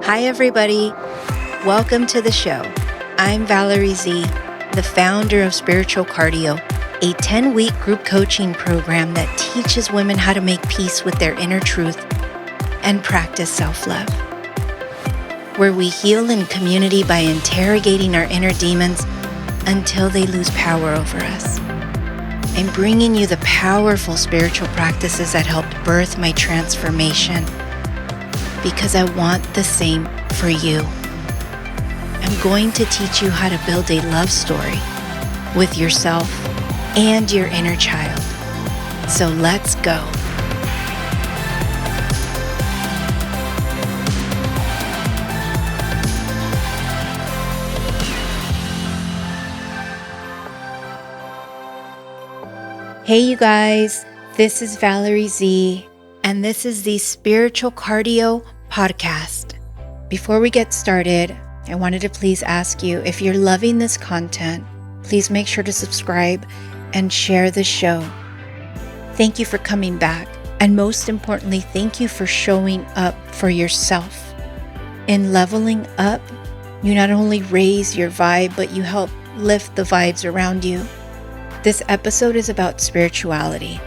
Hi, everybody. Welcome to the show. I'm Valerie Z, the founder of Spiritual Cardio, a 10-week group coaching program that teaches women how to make peace with their inner truth and practice self-love, where we heal in community by interrogating our inner demons until they lose power over us. I'm bringing you the powerful spiritual practices that helped birth my transformation because I want the same for you. I'm going to teach you how to build a love story with yourself and your inner child. So let's go. Hey, you guys, this is Valerie Z, and this is the Spiritual Cardio podcast. Before we get started, I wanted to please ask you, if you're loving this content, please make sure to subscribe and share the show. Thank you for coming back, and most importantly, thank you for showing up for yourself. In leveling up, you not only raise your vibe, but you help lift the vibes around you. This episode is about spirituality.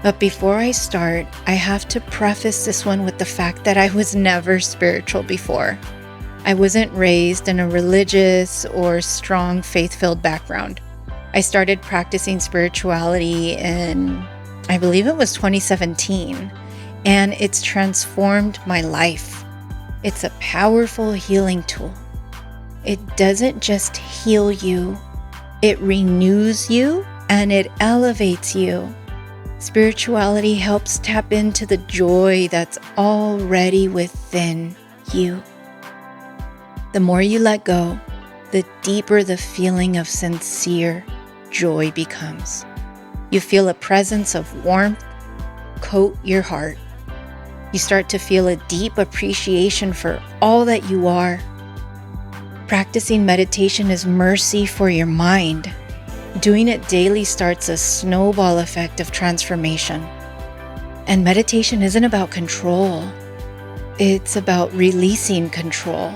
But before I start, I have to preface this one with the fact that I was never spiritual before. I wasn't raised in a religious or strong faith-filled background. I started practicing spirituality in, I believe it was 2017, and it's transformed my life. It's a powerful healing tool. It doesn't just heal you, it renews you and it elevates you. Spirituality helps tap into the joy that's already within you. The more you let go, the deeper the feeling of sincere joy becomes. You feel a presence of warmth coat your heart. You start to feel a deep appreciation for all that you are. Practicing meditation is mercy for your mind. Doing it daily starts a snowball effect of transformation. And meditation isn't about control. It's about releasing control.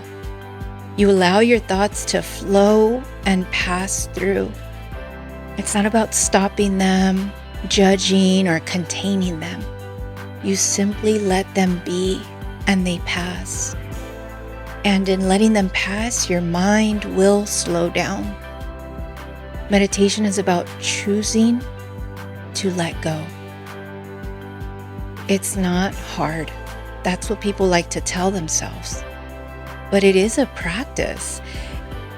You allow your thoughts to flow and pass through. It's not about stopping them, judging, or containing them. You simply let them be, and they pass. And in letting them pass, your mind will slow down. Meditation is about choosing to let go. It's not hard. That's what people like to tell themselves. But it is a practice.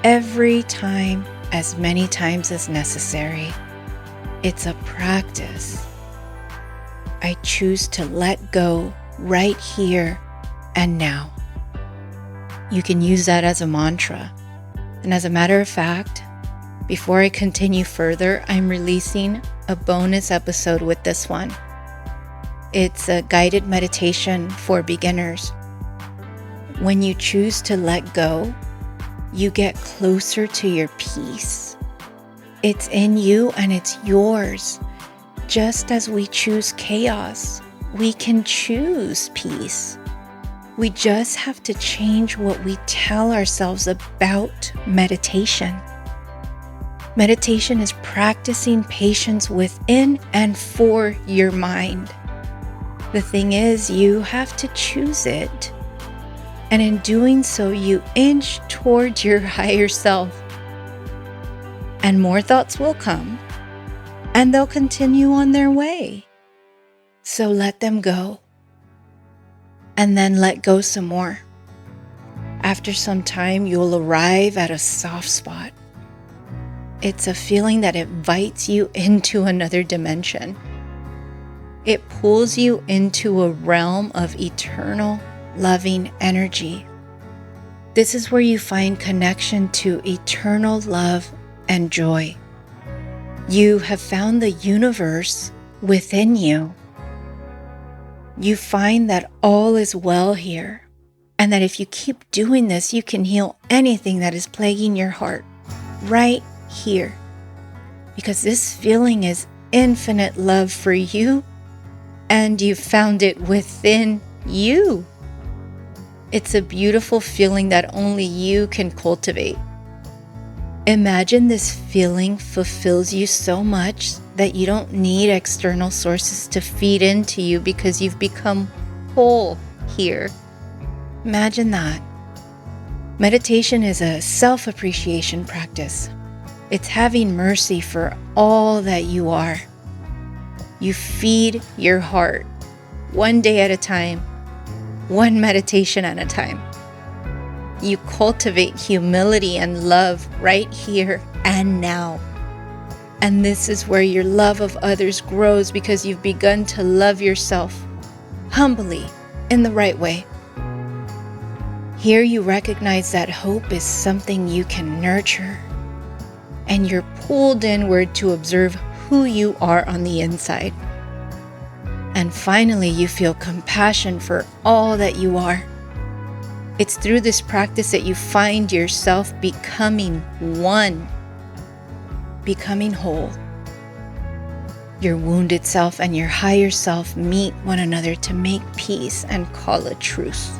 Every time, as many times as necessary. It's a practice. I choose to let go right here and now. You can use that as a mantra. And as a matter of fact, before I continue further, I'm releasing a bonus episode with this one. It's a guided meditation for beginners. When you choose to let go, you get closer to your peace. It's in you and it's yours. Just as we choose chaos, we can choose peace. We just have to change what we tell ourselves about meditation. Meditation is practicing patience within and for your mind. The thing is, you have to choose it. And in doing so, you inch towards your higher self. And more thoughts will come, and they'll continue on their way. So let them go. And then let go some more. After some time, you'll arrive at a soft spot. It's a feeling that invites you into another dimension. It pulls you into a realm of eternal, loving energy. This is where you find connection to eternal love and joy. You have found the universe within you. You find that all is well here, and that if you keep doing this, you can heal anything that is plaguing your heart right here. Because this feeling is infinite love for you, and you found it within you. It's a beautiful feeling that only you can cultivate. Imagine this feeling fulfills you so much that you don't need external sources to feed into you because you've become whole here. Imagine that. Meditation is a self-appreciation practice. It's having mercy for all that you are. You feed your heart one day at a time, one meditation at a time. You cultivate humility and love right here and now. And this is where your love of others grows because you've begun to love yourself humbly in the right way. Here you recognize that hope is something you can nurture, and you're pulled inward to observe who you are on the inside. And finally, you feel compassion for all that you are. It's through this practice that you find yourself becoming one, becoming whole. Your wounded self and your higher self meet one another to make peace and call a truce.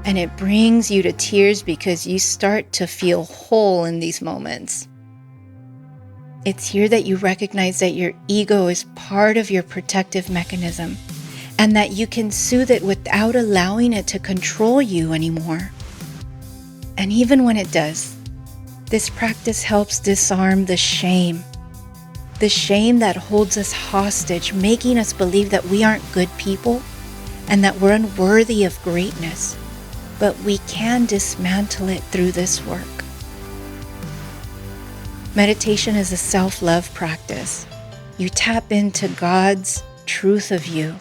And it brings you to tears because you start to feel whole in these moments. It's here that you recognize that your ego is part of your protective mechanism and that you can soothe it without allowing it to control you anymore. And even when it does, this practice helps disarm the shame that holds us hostage, making us believe that we aren't good people and that we're unworthy of greatness. But we can dismantle it through this work. Meditation is a self-love practice. You tap into God's truth of you.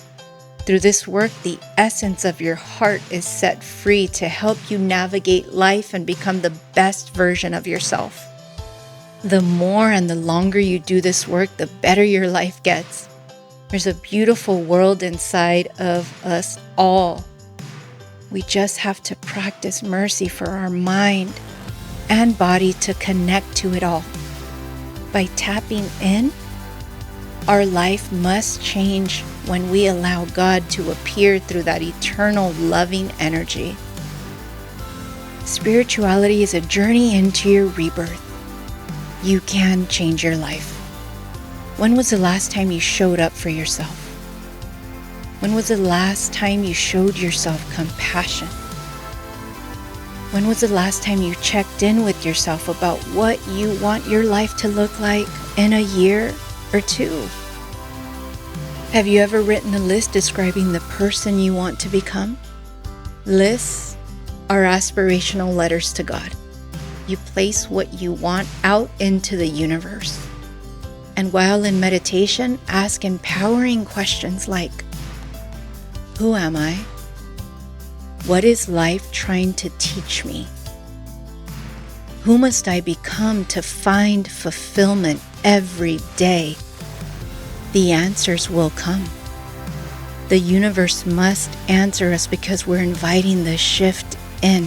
Through this work, the essence of your heart is set free to help you navigate life and become the best version of yourself. The more and the longer you do this work, the better your life gets. There's a beautiful world inside of us all. We just have to practice mercy for our mind and body to connect to it all. By tapping in, our life must change when we allow God to appear through that eternal loving energy. Spirituality is a journey into your rebirth. You can change your life. When was the last time you showed up for yourself? When was the last time you showed yourself compassion? When was the last time you checked in with yourself about what you want your life to look like in a year or two? Have you ever written a list describing the person you want to become? Lists are aspirational letters to God. You place what you want out into the universe. And while in meditation, ask empowering questions like, who am I? What is life trying to teach me? Who must I become to find fulfillment every day? The answers will come. The universe must answer us because we're inviting the shift in.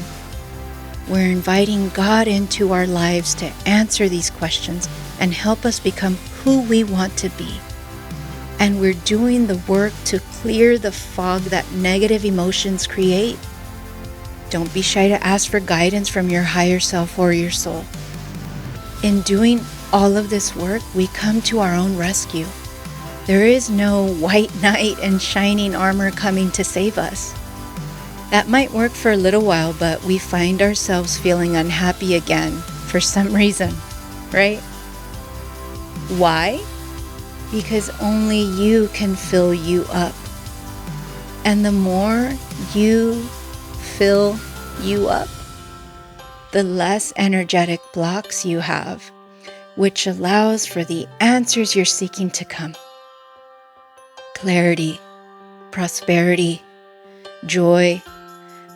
We're inviting God into our lives to answer these questions and help us become who we want to be. And we're doing the work to clear the fog that negative emotions create. Don't be shy to ask for guidance from your higher self or your soul. In doing all of this work, we come to our own rescue. There is no white knight in shining armor coming to save us. That might work for a little while, but we find ourselves feeling unhappy again for some reason, right? Why? Because only you can fill you up. And the more you fill you up, the less energetic blocks you have, which allows for the answers you're seeking to come. Clarity, prosperity, joy,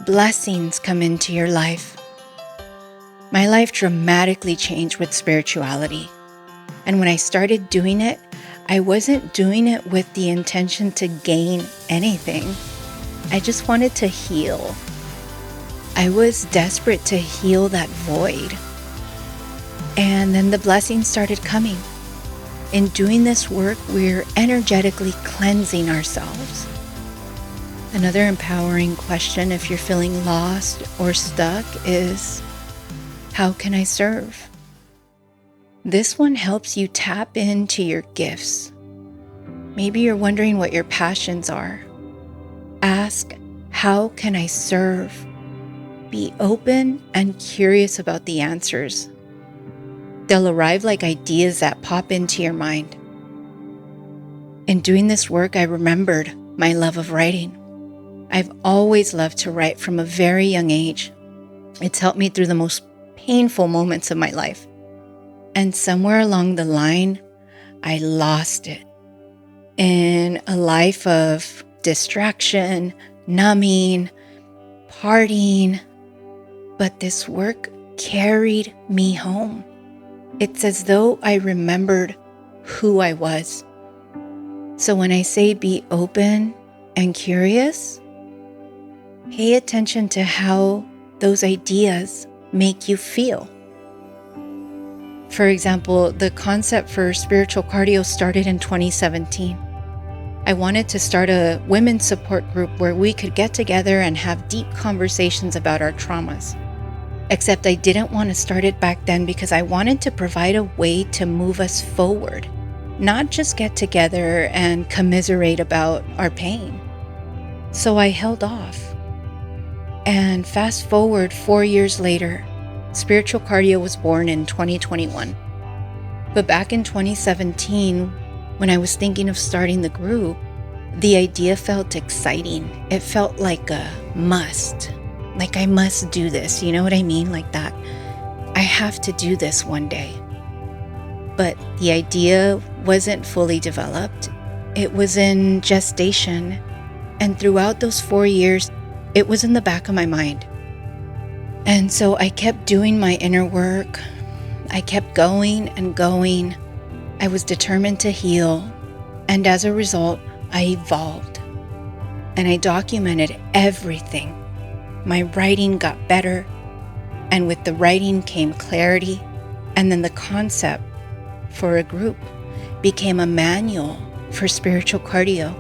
blessings come into your life. My life dramatically changed with spirituality. And when I started doing it, I wasn't doing it with the intention to gain anything. I just wanted to heal. I was desperate to heal that void. And then the blessings started coming. In doing this work, we're energetically cleansing ourselves. Another empowering question if you're feeling lost or stuck is, how can I serve? This one helps you tap into your gifts. Maybe you're wondering what your passions are. Ask, how can I serve? Be open and curious about the answers. They'll arrive like ideas that pop into your mind. In doing this work, I remembered my love of writing. I've always loved to write from a very young age. It's helped me through the most painful moments of my life. And somewhere along the line, I lost it. In a life of distraction, numbing, partying, but this work carried me home. It's as though I remembered who I was. So when I say be open and curious, pay attention to how those ideas make you feel. For example, the concept for spiritual cardio started in 2017. I wanted to start a women's support group where we could get together and have deep conversations about our traumas. Except I didn't want to start it back then because I wanted to provide a way to move us forward, not just get together and commiserate about our pain. So I held off. And fast forward 4 years later, Spiritual Cardio was born in 2021. But back in 2017, when I was thinking of starting the group, the idea felt exciting. It felt like a must. Like I must do this, you know what I mean? Like that. I have to do this one day. But the idea wasn't fully developed. It was in gestation. And throughout those 4 years, it was in the back of my mind. And so I kept doing my inner work. I kept going and going. I was determined to heal. And as a result, I evolved. And I documented everything. My writing got better, and with the writing came clarity, and then the concept for a group became a manual for spiritual cardio.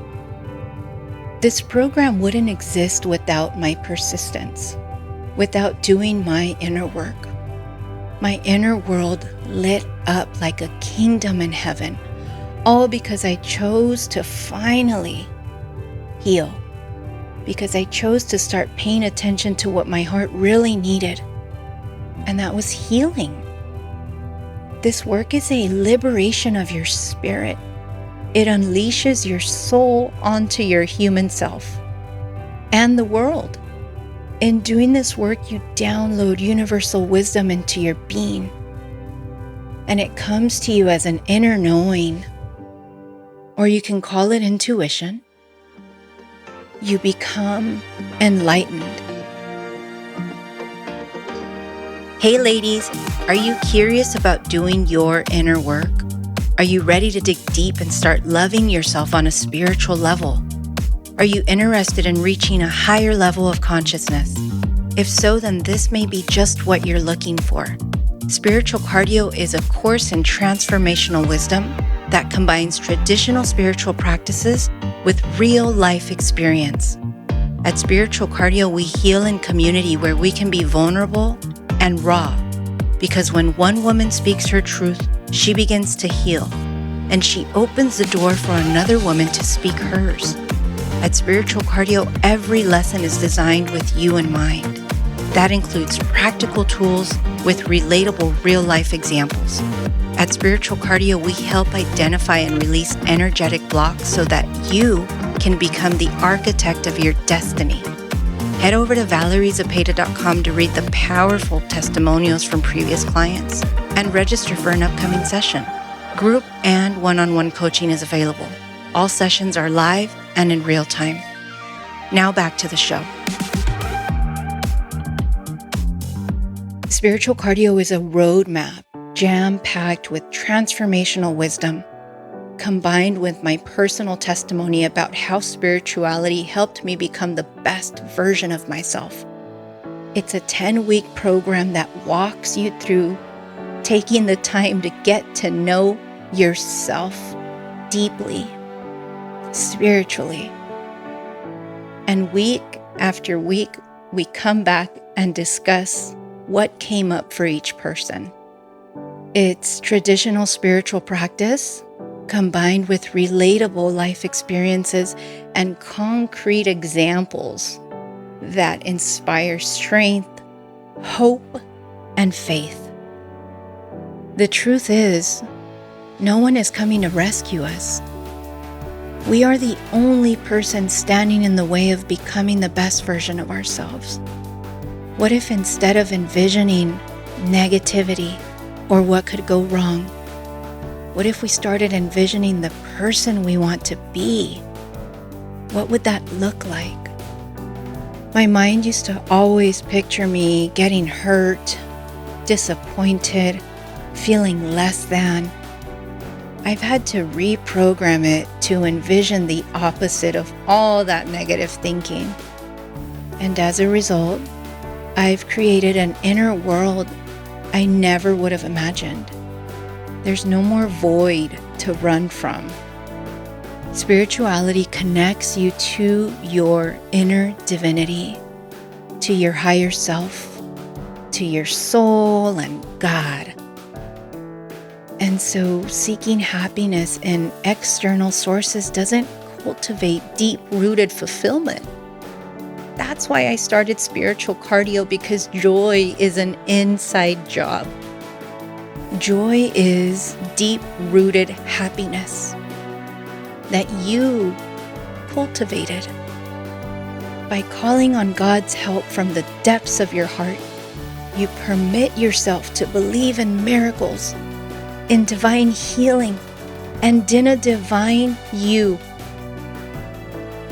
This program wouldn't exist without my persistence, without doing my inner work. My inner world lit up like a kingdom in heaven, all because I chose to finally heal. Because I chose to start paying attention to what my heart really needed, and that was healing. This work is a liberation of your spirit. It unleashes your soul onto your human self and the world. In doing this work, you download universal wisdom into your being, and it comes to you as an inner knowing, or you can call it intuition. You become enlightened. Hey ladies, are you curious about doing your inner work? Are you ready to dig deep and start loving yourself on a spiritual level? Are you interested in reaching a higher level of consciousness? If so, then this may be just what you're looking for. Spiritual Cardio is a course in transformational wisdom that combines traditional spiritual practices with real life experience. At Spiritual Cardio, we heal in community where we can be vulnerable and raw, because when one woman speaks her truth, she begins to heal, and she opens the door for another woman to speak hers. At Spiritual Cardio, every lesson is designed with you in mind. That includes practical tools with relatable real-life examples. At Spiritual Cardio, we help identify and release energetic blocks so that you can become the architect of your destiny. Head over to valeriezapeta.com to read the powerful testimonials from previous clients and register for an upcoming session. Group and one-on-one coaching is available. All sessions are live and in real time. Now back to the show. Spiritual Cardio is a roadmap jam-packed with transformational wisdom, combined with my personal testimony about how spirituality helped me become the best version of myself. It's a 10-week program that walks you through taking the time to get to know yourself deeply, spiritually, And week after week, we come back and discuss what came up for each person. It's traditional spiritual practice combined with relatable life experiences and concrete examples that inspire strength, hope, and faith. The truth is, no one is coming to rescue us. We are the only person standing in the way of becoming the best version of ourselves. What if instead of envisioning negativity or what could go wrong, what if we started envisioning the person we want to be? What would that look like? My mind used to always picture me getting hurt, disappointed, feeling less than. I've had to reprogram it to envision the opposite of all that negative thinking. And as a result, I've created an inner world I never would have imagined. There's no more void to run from. Spirituality connects you to your inner divinity, to your higher self, to your soul and God. And so seeking happiness in external sources doesn't cultivate deep-rooted fulfillment. That's why I started spiritual cardio, because joy is an inside job. Joy is deep-rooted happiness that you cultivated. By calling on God's help from the depths of your heart, you permit yourself to believe in miracles, in divine healing, and in a divine you.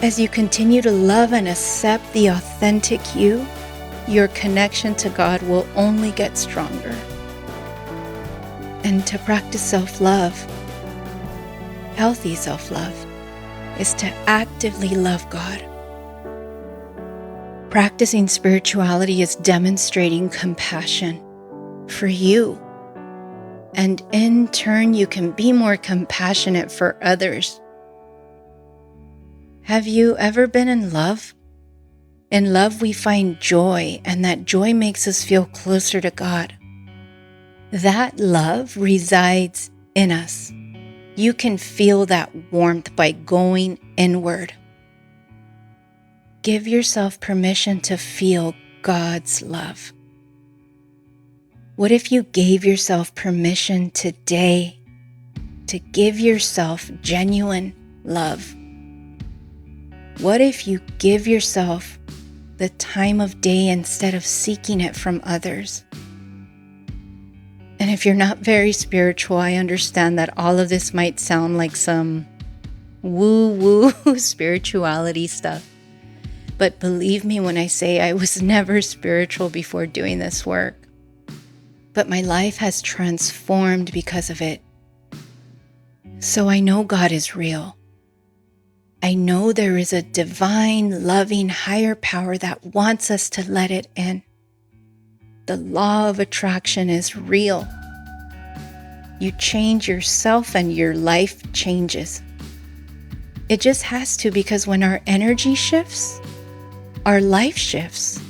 As you continue to love and accept the authentic you, your connection to God will only get stronger. And to practice self-love, healthy self-love, is to actively love God. Practicing spirituality is demonstrating compassion for you. And in turn, you can be more compassionate for others. Have you ever been in love? In love, we find joy, and that joy makes us feel closer to God. That love resides in us. You can feel that warmth by going inward. Give yourself permission to feel God's love. What if you gave yourself permission today to give yourself genuine love? What if you give yourself the time of day instead of seeking it from others? And if you're not very spiritual, I understand that all of this might sound like some woo-woo spirituality stuff. But believe me when I say I was never spiritual before doing this work. But my life has transformed because of it. So I know God is real. I know there is a divine, loving, higher power that wants us to let it in. The law of attraction is real. You change yourself and your life changes. It just has to, because when our energy shifts, our life shifts.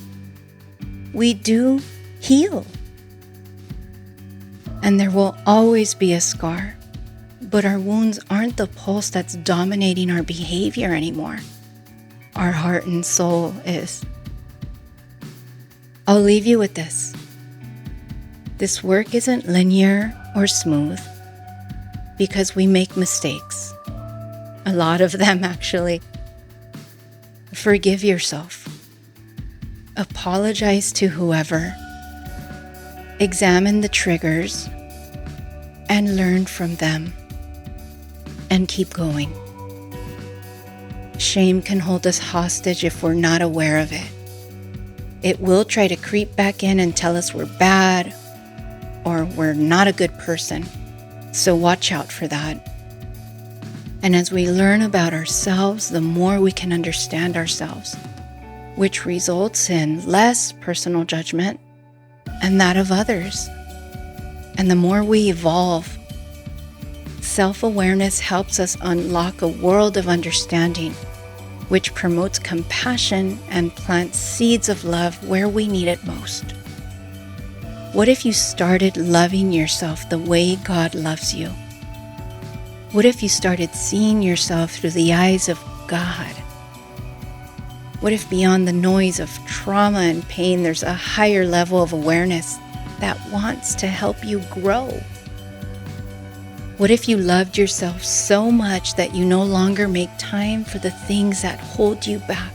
We do heal. And there will always be a scar. But our wounds aren't the pulse that's dominating our behavior anymore. Our heart and soul is. I'll leave you with this. This work isn't linear or smooth because we make mistakes. A lot of them, actually. Forgive yourself. Apologize to whoever. Examine the triggers and learn from them. And keep going. Shame can hold us hostage if we're not aware of it. It will try to creep back in and tell us we're bad or we're not a good person. So watch out for that. And as we learn about ourselves, the more we can understand ourselves, which results in less personal judgment and that of others. And the more we evolve, self-awareness helps us unlock a world of understanding which promotes compassion and plants seeds of love where we need it most? What if you started loving yourself the way God loves you? What if you started seeing yourself through the eyes of God? What if beyond the noise of trauma and pain, there's a higher level of awareness that wants to help you grow? What if you loved yourself so much that you no longer make time for the things that hold you back,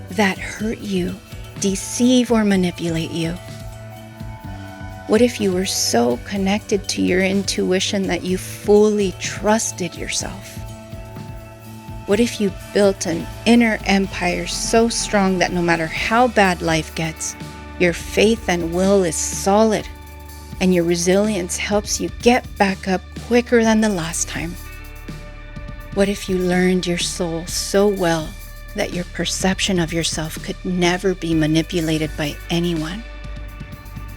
that hurt you, deceive or manipulate you? What if you were so connected to your intuition that you fully trusted yourself? What if you built an inner empire so strong that no matter how bad life gets, your faith and will is solid and your resilience helps you get back up quicker than the last time? What if you learned your soul so well that your perception of yourself could never be manipulated by anyone?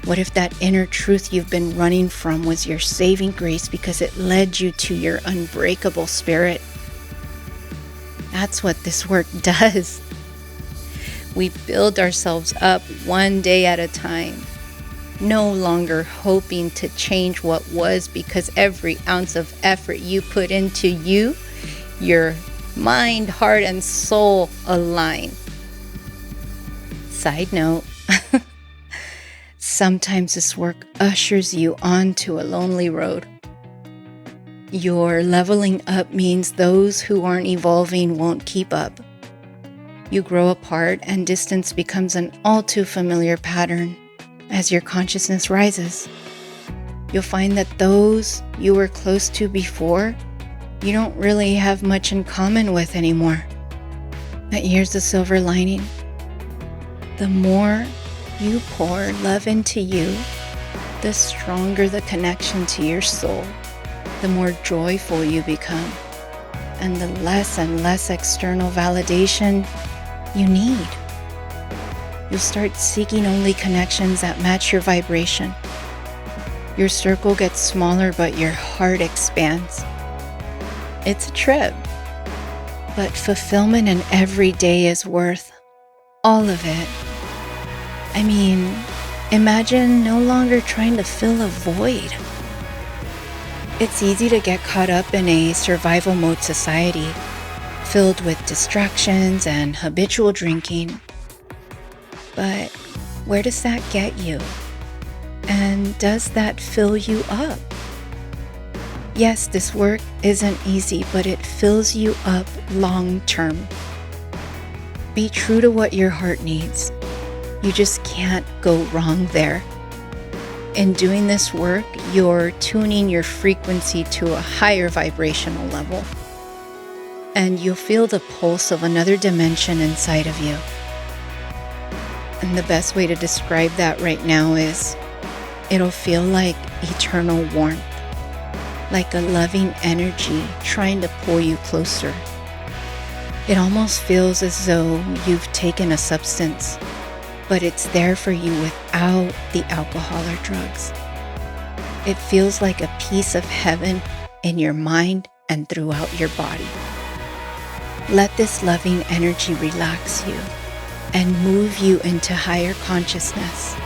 What if that inner truth you've been running from was your saving grace because it led you to your unbreakable spirit? That's what this work does. We build ourselves up one day at a time, no longer hoping to change what was because every ounce of effort you put into you, your mind, heart, and soul align. Side note, sometimes this work ushers you onto a lonely road. Your leveling up means those who aren't evolving won't keep up. You grow apart and distance becomes an all too familiar pattern as your consciousness rises. You'll find that those you were close to before, you don't really have much in common with anymore. But here's the silver lining. The more you pour love into you, the stronger the connection to your soul, the more joyful you become, and the less and less external validation you need. You'll start seeking only connections that match your vibration. Your circle gets smaller, but your heart expands. It's a trip, but fulfillment in every day is worth all of it. I mean, imagine no longer trying to fill a void. It's easy to get caught up in a survival mode society, filled with distractions and habitual drinking. But where does that get you? And does that fill you up? Yes, this work isn't easy, but it fills you up long term. Be true to what your heart needs. You just can't go wrong there. In doing this work, you're tuning your frequency to a higher vibrational level, and you'll feel the pulse of another dimension inside of you. And the best way to describe that right now is it'll feel like eternal warmth, like a loving energy trying to pull you closer. It almost feels as though you've taken a substance, but it's there for you without the alcohol or drugs. It feels like a piece of heaven in your mind and throughout your body. Let this loving energy relax you and move you into higher consciousness.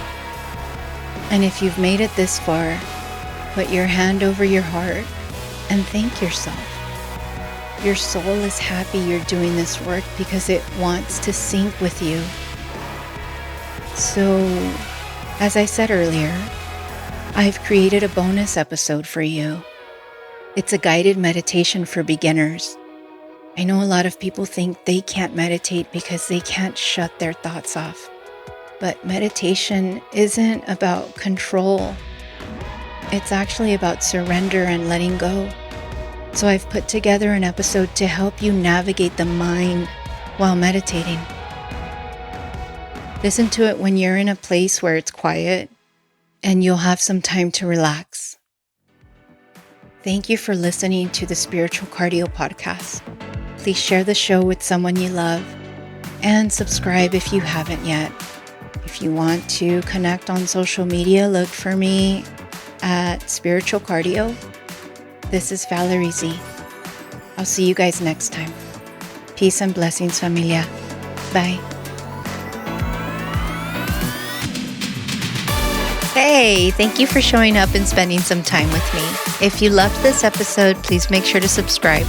And if you've made it this far, put your hand over your heart and thank yourself. Your soul is happy you're doing this work because it wants to sync with you. So, as I said earlier, I've created a bonus episode for you. It's a guided meditation for beginners. I know a lot of people think they can't meditate because they can't shut their thoughts off. But meditation isn't about control. It's actually about surrender and letting go. So I've put together an episode to help you navigate the mind while meditating. Listen to it when you're in a place where it's quiet and you'll have some time to relax. Thank you for listening to the Spiritual Cardio Podcast. Please share the show with someone you love and subscribe if you haven't yet. If you want to connect on social media, look for me at Spiritual Cardio. This is Valerie Z. I'll see you guys next time. Peace and blessings, familia. Bye. Hey, thank you for showing up and spending some time with me. If you loved this episode, please make sure to subscribe.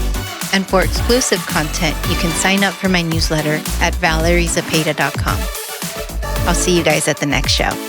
And for exclusive content, you can sign up for my newsletter at valeriezapeta.com. I'll see you guys at the next show.